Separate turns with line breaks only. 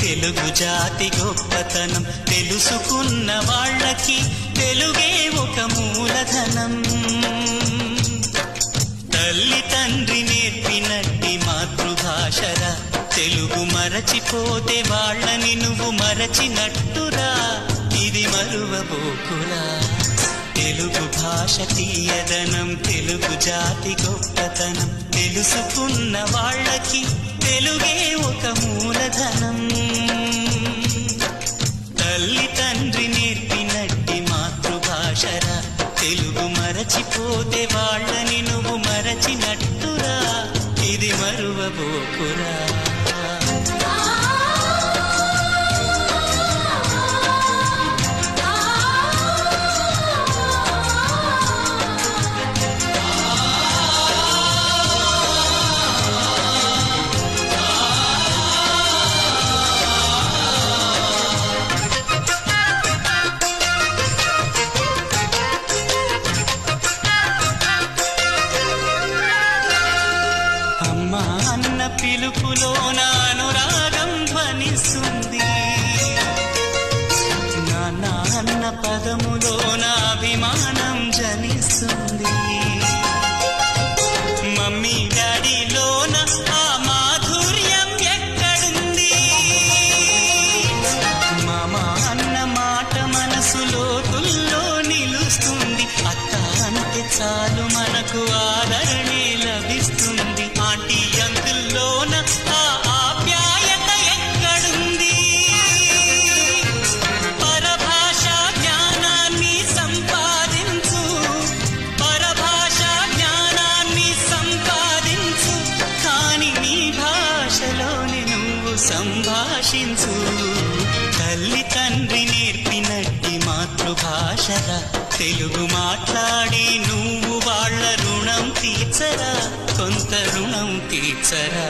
తెలుగు జాతి గొప్పతనం తెలుసుకున్న వాళ్ళకి తెలుగే ఒక మూలధనం. తల్లి తండ్రి నేర్పినట్టి మాతృభాషరా, తెలుగు మరచిపోతే వాళ్ళని నువ్వు మరచినట్టురా, ఇది మరువబోకురా. తెలుగు భాష తీయదనం, తెలుగు జాతి గొప్పతనం తెలుసుకున్న వాళ్ళకి తెలుగే ఒక మూలధనం. తల్లి తండ్రి నేర్పినట్టి మాతృభాషరా, తెలుగు మరచిపోతే వాళ్ళని నువ్వు మరచినట్టురా, ఇది మరువబోకురా. అమ్మా అన్న పిలుపులో అనురాగం ధ్వనిస్తుంది, నాన్న అన్న పదములో అభిమానం జనిస్తుంది. మమ్మీ డాడీలోన ఆ మాధుర్యం ఎక్కడుంది? మామ అన్న మాట మనసులో తుల్లో నిలుస్తుంది. అత్త అంటే చాలు మనకు ఆదరణే లభిస్తుంది. ఆంటీ అంకుల్లోన ఆ ఆప్యాయత ఎక్కడుంది? పరభాషా జ్ఞానాన్ని సంపాదించు, పరభాషా జ్ఞానాన్ని సంపాదించు, కాని నీ భాషలోనే నువ్వు సంభాషించు. తల్లి తండ్రి నేర్పినట్టి మాతృభాషరా, తెలుగు మాట్లాడి నువ్వు వాళ్ళ రుణం తీర్చరా, కొంత రుణం తీర్చరా.